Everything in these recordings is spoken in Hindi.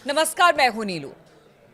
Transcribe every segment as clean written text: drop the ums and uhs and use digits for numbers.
नमस्कार, मैं हूं नीलू।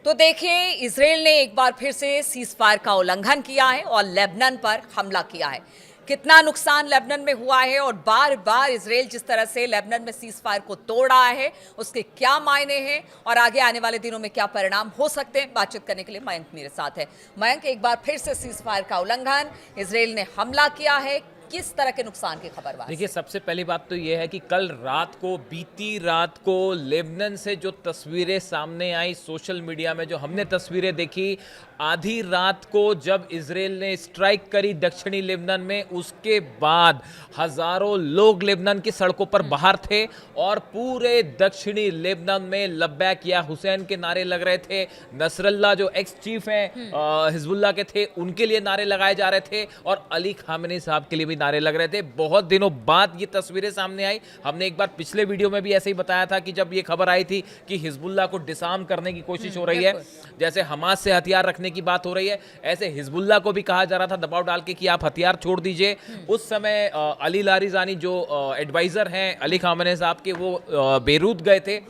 तो देखिए, इजराइल ने एक बार फिर से सीजफायर का उल्लंघन किया है और लेबनान पर हमला किया है। कितना नुकसान लेबनान में हुआ है और बार बार इजराइल जिस तरह से लेबनान में सीजफायर को तोड़ रहा है, उसके क्या मायने हैं और आगे आने वाले दिनों में क्या परिणाम हो सकते हैं, बातचीत करने के लिए मयंक मेरे साथ है। मयंक, एक बार फिर से सीजफायर का उल्लंघन, इजराइल ने हमला किया है, किस तरह के नुकसान की खबर है? देखिए, सबसे पहली बात तो यह है कि कल रात को, बीती रात को लेबनान से जो तस्वीरें सामने आई सोशल मीडिया में, जो हमने तस्वीरें देखी आधी रात को जब इजराइल ने स्ट्राइक करी दक्षिणी लेबनान में, उसके बाद हजारों लोग लेबनान की सड़कों पर बाहर थे और पूरे दक्षिणी लेबनान में लब्बैक या हुसैन के नारे लग रहे थे। नसरल्ला जो एक्स चीफ हैं हिजबुल्लाह के थे, उनके लिए नारे लगाए जा रहे थे और अली खामेनी साहब के लिए भी नारे लग रहे थे। बहुत दिनों बाद ये तस्वीरें सामने आई। हमने एक बार पिछले वीडियो में भी ऐसे ही बताया था कि जब ये खबर आई थी कि हिजबुल्लाह को डिसआर्म करने की कोशिश हो रही है, जैसे हमास से हथियार रखने की बात हो रही है, ऐसे हिजबुल्लाह को भी कहा जा रहा था दबाव डाल के कि आप हथियार छोड़ दीजिए। उस समय अली लारिजानी जो एडवाइजर हैं अली खामेनी साहब के, वो बेरूत गए थे।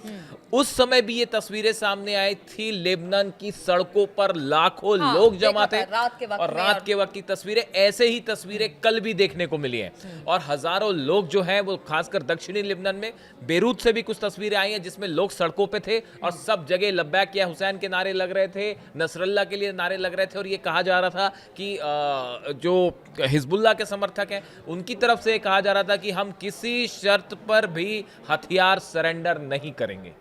उस समय भी ये तस्वीरें सामने आई थी, लेबनान की सड़कों पर लाखों लोग जमा थे और रात के वक्त की तस्वीरें, ऐसे ही तस्वीरें कल भी देखने को मिली हैं और हजारों लोग जो हैं वो खासकर दक्षिणी लेबनान में बेरूत से भी कुछ तस्वीरें आई हैं जिसमें लोग सड़कों पे थे और सब जगह लब्बैक या हुसैन के नारे लग रहे थे, नसरल्ला के लिए नारे लग रहे थे और ये कहा जा रहा था कि जो हिजबुल्लाह के समर्थक हैं उनकी तरफ से कहा जा रहा था कि हम किसी शर्त पर भी हथियार सरेंडर नहीं करेंगे।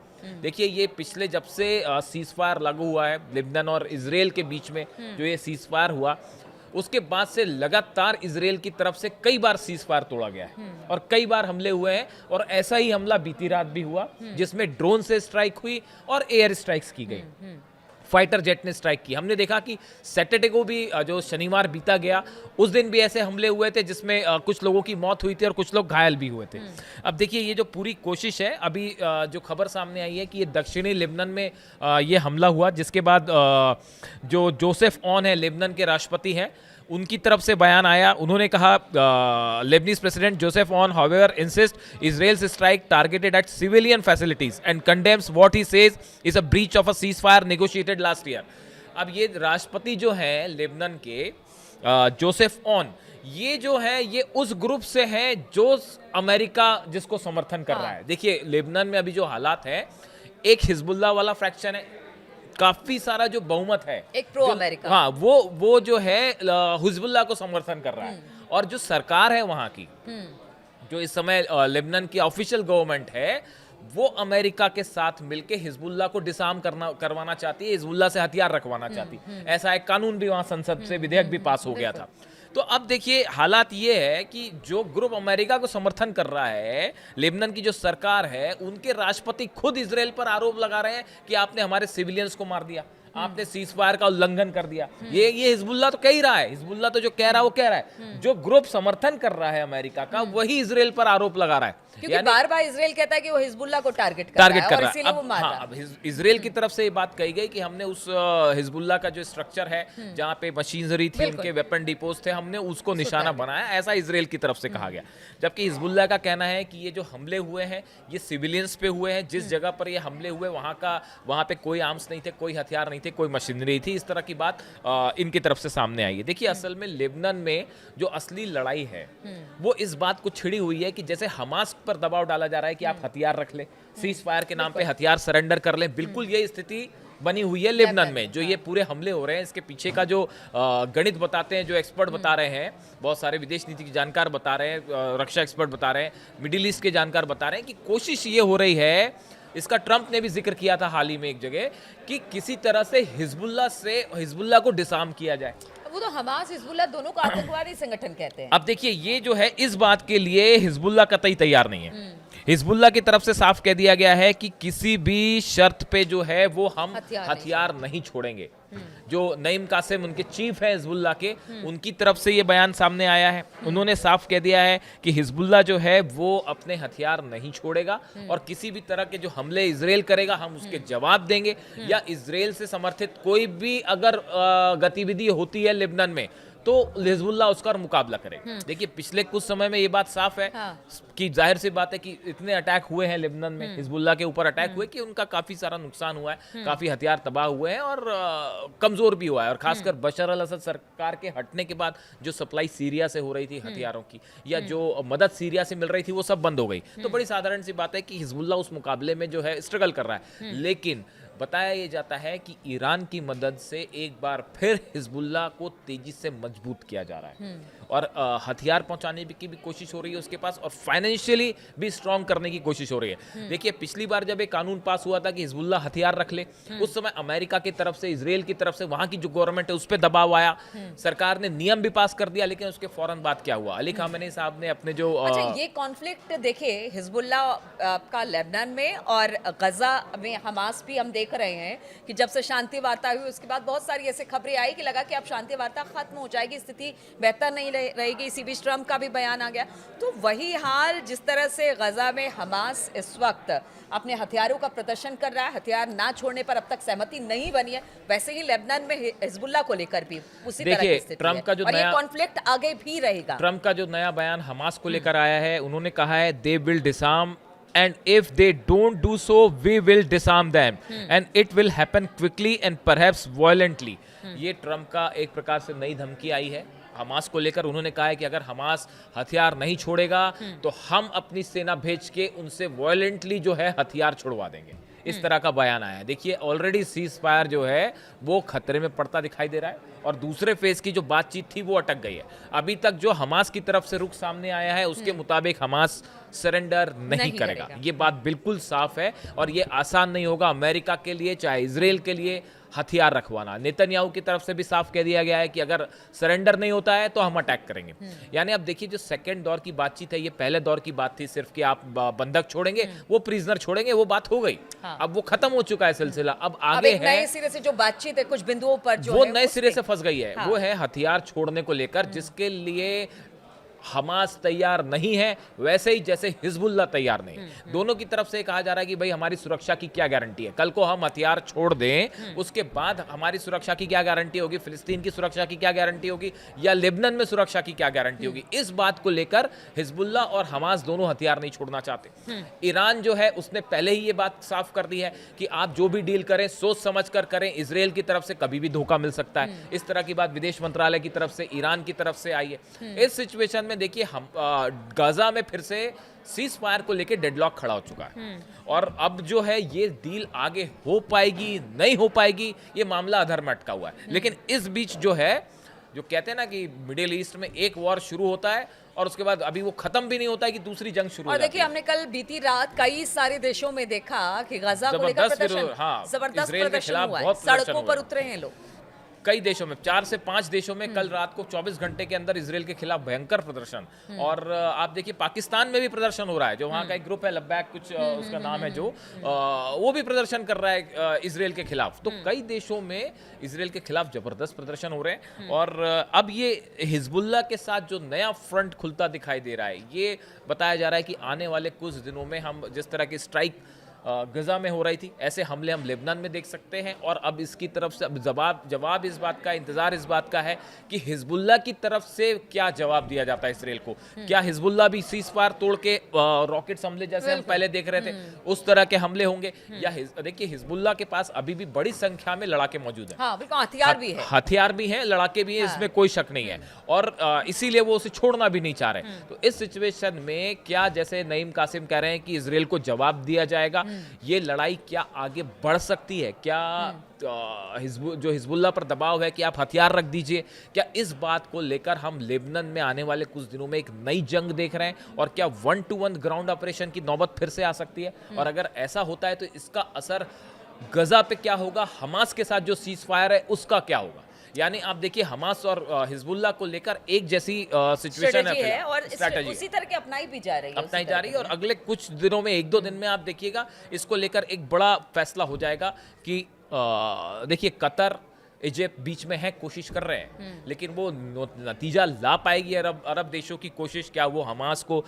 देखिए, ये पिछले जब से सीजफायर लागू हुआ है लेबनान और इजराइल के बीच में, जो ये सीजफायर हुआ उसके बाद से लगातार इजराइल की तरफ से कई बार सीजफायर तोड़ा गया है और कई बार हमले हुए हैं और ऐसा ही हमला बीती रात भी हुआ जिसमें ड्रोन से स्ट्राइक हुई और एयर स्ट्राइक्स की गई, फाइटर जेट ने स्ट्राइक की। हमने देखा कि सैटरडे को भी, जो शनिवार बीता गया, उस दिन भी ऐसे हमले हुए थे जिसमें कुछ लोगों की मौत हुई थी और कुछ लोग घायल भी हुए थे। अब देखिए, ये जो पूरी कोशिश है, अभी जो खबर सामने आई है कि ये दक्षिणी लेबनान में ये हमला हुआ, जिसके बाद जो जोसेफ ऑन है लेबनान के राष्ट्रपति हैं, उनकी तरफ से बयान आया। उन्होंने कहा, Lebanese president Joseph on however insist Israel's strike targeted eight civilian facilities and condemns what he says is a breach of a ceasefire negotiated last year. अब ये राष्ट्रपति जो हैं लेबनान के, जोसेफ ऑन, ये जो है ये उस ग्रुप से हैं जो अमेरिका जिसको समर्थन कर रहा है। देखिए, लेबनान में अभी जो हालात है, एक हिजबुल्लाह वाला फ्रैक्शन है, काफी सारा जो बहुमत है, एक प्रो अमेरिका, हाँ, वो जो है हिजबुल्लाह को समर्थन कर रहा है और जो सरकार है वहां की, जो इस समय लेबनान की ऑफिशियल गवर्नमेंट है, वो अमेरिका के साथ मिलके हिजबुल्लाह को डिसआर्म करवाना चाहती है, हिजबुल्लाह से हथियार रखवाना चाहती है। ऐसा एक कानून भी वहां संसद से विधेयक भी पास हो गया था। तो अब देखिए, हालात ये है कि जो ग्रुप अमेरिका को समर्थन कर रहा है, लेबनान की जो सरकार है, उनके राष्ट्रपति खुद इजराइल पर आरोप लगा रहे हैं कि आपने हमारे सिविलियंस को मार दिया, आपने सीजफायर का उल्लंघन कर दिया। ये हिजबुल्लाह तो कह ही रहा है, हिजबुल्लाह तो जो कह रहा है वो कह रहा है, जो ग्रुप समर्थन कर रहा है अमेरिका का, वही इजराइल पर आरोप लगा रहा है। क्योंकि बार बार इजराइल कहता है कि वो हिजबुल्लाह को टारगेट कर रहा है, इसीलिए वो मार रहा है। अब इजराइल की तरफ से ये बात कही गई कि हमने उस हिजबुल्लाह का जो स्ट्रक्चर है, जहां पे मशीनरी थी, उनके वेपन डिपोज थे, हमने उसको निशाना बनाया, ऐसा इजराइल की तरफ से कहा गया। जबकि हिजबुल्लाह का कहना है कि ये जो हमले हुए हैं ये सिविलियंस पे हुए हैं, जिस जगह पर ये हमले हुए वहां पे कोई आर्म्स नहीं थे, कोई हथियार नहीं थे, कोई मशीनरी थी। इस तरह की बात इनकी तरफ से सामने आई है। देखिए, असल में लेबनान में जो असली लड़ाई है वो इस बात को छिड़ी हुई है कि जैसे हमास पर दबाव डाला जा रहा है कि आप हथियार रख ले, सीज फायर के नाम पे हथियार सरेंडर कर ले, बिल्कुल यही स्थिति बनी हुई है लेबनान में। जो ये पूरे हमले हो रहे हैं, इसके पीछे का जो गणित बताते हैं, जो एक्सपर्ट बता रहे हैं, बहुत सारे विदेश नीति के जानकार बता रहे हैं, रक्षा एक्सपर्ट बता रहे हैं, मिडिल ईस्ट के जानकार बता रहे हैं कि कोशिश ये हो रही है, इसका ट्रंप ने भी जिक्र किया था हाल ही में एक जगह, कि किसी तरह से हिजबुल्लाह को डिसआर्म किया जाए। वो तो हमास हिजबुल्लाह दोनों को आतंकवादी संगठन कहते हैं। अब देखिए, ये जो है इस बात के लिए हिजबुल्लाह कतई तैयार नहीं है। हिजबुल्लाह की तरफ से साफ कह दिया गया है कि किसी भी शर्त पे जो है वो हम हथियार नहीं छोड़ेंगे। जो नईम कासिम उनके चीफ हैं हिजबुल्लाह के, उनकी तरफ से ये बयान सामने आया है। उन्होंने साफ कह दिया है कि हिजबुल्लाह जो है वो अपने हथियार नहीं छोड़ेगा और किसी भी तरह के जो हमले इजराइल करेगा हम उसके जवाब देंगे, या इजराइल से समर्थित कोई भी अगर गतिविधि होती है लेबनान में तो हिजबुल्लाह उसका मुकाबला करे। देखिए, पिछले कुछ समय में ये बात साफ है, कि जाहिर सी बात है कि इतने अटैक हुए हैं लेबनान में, हिजबुल्लाह के ऊपर अटैक हुए कि उनका काफी सारा नुकसान हुआ है, काफी हथियार तबाह हुए हैं और कमजोर भी हुआ है। और खासकर बशर अल असद सरकार के हटने के बाद जो सप्लाई सीरिया से हो रही थी हथियारों की, या जो मदद सीरिया से मिल रही थी, वो सब बंद हो गई। तो बड़ी साधारण सी बात है कि हिजबुल्लाह उस मुकाबले में जो है स्ट्रगल कर रहा है। लेकिन बताया ये जाता है कि ईरान की मदद से एक बार फिर हिजबुल्लाह को तेजी से मजबूत किया जा रहा है और हथियार पहुंचाने की भी कोशिश हो रही है उसके पास, और फाइनेंशियली भी स्ट्रांग करने की कोशिश हो रही है। देखिए, पिछली बार जब एक कानून पास हुआ था कि हिजबुल्लाह हथियार रख ले, उस समय अमेरिका की तरफ से, इजराइल की तरफ से, वहां की जो गवर्नमेंट है उस पर दबाव आया, सरकार ने नियम भी पास कर दिया। लेकिन उसके फौरन बाद क्या हुआ, अली खामेनी साहब ने अपने जो अच्छा, ये कॉन्फ्लिक्ट देखिए हिजबुल्लाह का लेबनान में और गजा में हमास भी हम देख रहे हैं कि जब से शांति वार्ता हुई उसके बाद बहुत सारी ऐसे खबरें आई कि लगा कि अब शांति वार्ता खत्म हो जाएगी, स्थिति बेहतर नहीं रहेगी। इसी बीच ट्रंप का भी बयान आ गया। तो वही हाल जिस तरह से गजा में हमास इस वक्त अपने हथियारों का प्रदर्शन कर रहा है, हथियार ना छोड़ने पर अब तक सहमति नहीं बनी है, वैसे ही लेबनान में हिजबुल्लाह को लेकर भी उसी तरह की स्थिति ट्रंप का जो और ये कॉन्फ्लिक्ट आगे भी रहेगा। ट्रंप का जो नया बयान हमास को लेकर आया है, उन्होंने कहा है they will disarm and if they don't do so we will disarm them and it will happen quickly and perhaps violently। ये ट्रंप का एक प्रकार से नई धमकी आई है हमास को लेकर। उन्होंने कहा है कि अगर हमास हथियार नहीं छोड़ेगा तो हम अपनी सेना भेज के उनसे वायलेंटली जो है हथियार छुड़वा देंगे। इस तरह का बयान आया है। देखिए, ऑलरेडी सीज फायर जो है वो खतरे में पड़ता दिखाई दे रहा है और दूसरे फेज की जो बातचीत थी वो अटक गई है। अभी तक जो हमास की तरफ से रुख सामने आया है उसके मुताबिक हमास सरेंडर नहीं करेगा। ये बात बिल्कुल साफ है और ये आसान नहीं होगा अमेरिका के लिए, चाहे इजराइल के लिए हथियार रखवाना। नेतन्याहू की तरफ से भी साफ कह दिया गया है कि अगर सरेंडर नहीं होता है तो हम अटैक करेंगे। यानी अब देखिए, जो सेकंड दौर की बातचीत है, ये पहले दौर की बात थी सिर्फ कि आप बंधक छोड़ेंगे, वो प्रिजनर छोड़ेंगे, वो बात हो गई। हाँ। अब वो खत्म हो चुका है सिलसिला। अब आगे है नए सिरे से जो बातचीत है कुछ बिंदुओं पर जो वो नए सिरे से फंस गई है। हाँ। वो है हथियार छोड़ने को लेकर, जिसके लिए हमास तैयार नहीं है, वैसे ही जैसे हिजबुल्लाह तैयार नहीं है। दोनों की तरफ से कहा जा रहा है कि भाई हमारी सुरक्षा की क्या गारंटी है, कल को हम हथियार छोड़ दें उसके बाद हमारी सुरक्षा की क्या गारंटी होगी, फिलिस्तीन की सुरक्षा की क्या गारंटी होगी, या लेबनान में सुरक्षा की क्या गारंटी होगी। इस बात को लेकर हिजबुल्लाह और हमास दोनों हथियार नहीं छोड़ना चाहते। ईरान जो है उसने पहले ही ये बात साफ कर दी है कि आप जो भी डील करें सोच समझ कर करें, इजराइल की तरफ से कभी भी धोखा मिल सकता है। इस तरह की बात विदेश मंत्रालय की तरफ से, ईरान की तरफ से आई है। इस सिचुएशन में देखिए, हम गाजा में फिर से सीज फायर को लेकर डेडलॉक खड़ा हो चुका है और अब जो है ये डील आगे हो पाएगी नहीं हो पाएगी, ये मामला अधर में अटका हुआ है। लेकिन इस बीच जो है, जो कहते हैं ना कि मिडिल ईस्ट में एक वॉर शुरू होता है और उसके बाद अभी वो खत्म भी नहीं होता है कि दूसरी जंग शुरू हो जाती है। और देखिए, हमने कल बीती रात कई सारे देशों में देखा कि गाजा को लेकर प्रदर्शन, जबरदस्त प्रदर्शन हुआ है, सड़कों पर उतरे हैं लोग। कई देशों में 4 से 5 देशों में कल रात को 24 घंटे के अंदर इजराइल के खिलाफ भयंकर प्रदर्शन। और आप देखिए, पाकिस्तान में भी प्रदर्शन हो रहा है। जो वहाँ का एक ग्रुप है लब्बैक कुछ उसका नाम है, जो वो भी प्रदर्शन कर रहा है इजराइल के खिलाफ। तो कई देशों में इजराइल के खिलाफ जबरदस्त प्रदर्शन हो रहे हैं। और अब ये हिजबुल्लाह के साथ जो नया फ्रंट खुलता दिखाई दे रहा है, ये बताया जा रहा है कि आने वाले कुछ दिनों में हम जिस तरह की स्ट्राइक गजा में हो रही थी, ऐसे हमले हम लेबनान में देख सकते हैं। और अब इसकी तरफ से अब जवाब इस बात का, इंतजार इस बात का है कि हिजबुल्लाह की तरफ से क्या जवाब दिया जाता है इसराइल को। क्या हिजबुल्लाह भी सीज फायर तोड़ के रॉकेट हमले जैसे हम पहले देख रहे थे उस तरह के हमले होंगे, या देखिए हिजबुल्लाह के पास अभी भी बड़ी संख्या में लड़ाके मौजूद हैं। हाँ, बिल्कुल, हथियार भी है, हथियार भी हैं, लड़ाके भी हैं, इसमें कोई शक नहीं है। और इसीलिए वो उसे छोड़ना भी नहीं चाह रहे। तो इस सिचुएशन में क्या, जैसे नईम कासिम कह रहे हैं कि इजराइल को जवाब दिया जाएगा, ये लड़ाई क्या आगे बढ़ सकती है? क्या जो हिजबुल्लाह पर दबाव है कि आप हथियार रख दीजिए, क्या इस बात को लेकर हम लेबनान में आने वाले कुछ दिनों में एक नई जंग देख रहे हैं? और क्या 1-to-1 ग्राउंड ऑपरेशन की नौबत फिर से आ सकती है? और अगर ऐसा होता है तो इसका असर गजा पे क्या होगा, हमास के साथ जो सीज फायर है उसका क्या होगा? यानी आप देखिए, हमास और हिजबुल्लाह को लेकर एक जैसी सिचुएशन है और उसी तरह के अपनाई भी जा रही है, और अगले कुछ दिनों में 1-2 दिन में आप देखिएगा इसको लेकर एक बड़ा फैसला हो जाएगा कि देखिए, कतर, इजिप्ट बीच में है, कोशिश कर रहे हैं, लेकिन वो नतीजा ला पाएगी अरब देशों की कोशिश? क्या वो हमास को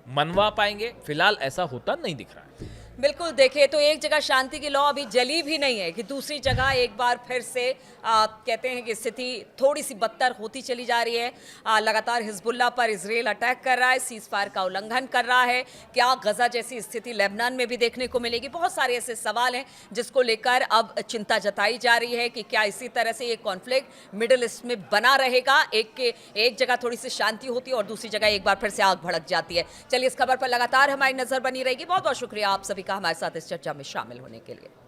मनवा पाएंगे? फिलहाल ऐसा होता नहीं दिख रहा है। बिल्कुल, देखिए तो एक जगह शांति की लौ अभी जली भी नहीं है कि दूसरी जगह एक बार फिर से कहते हैं कि स्थिति थोड़ी-सी बदतर होती चली जा रही है। लगातार हिज़्बुल्लाह पर इज़राइल अटैक कर रहा है, सीज़फायर का उल्लंघन कर रहा है। क्या गज़ा जैसी स्थिति लेबनान में भी देखने को मिलेगी? बहुत सारे ऐसे सवाल हैं जिसको लेकर अब चिंता जताई जा रही है कि क्या इसी तरह से ये कॉन्फ्लिक्ट मिडल ईस्ट में बना रहेगा? एक जगह थोड़ी-सी शांति होती है और दूसरी जगह एक बार फिर से आग भड़क जाती है। चलिए इस खबर पर लगातार हमारी नज़र बनी रहेगी। बहुत-बहुत शुक्रिया आप सभी का हमारे साथ इस चर्चा में शामिल होने के लिए।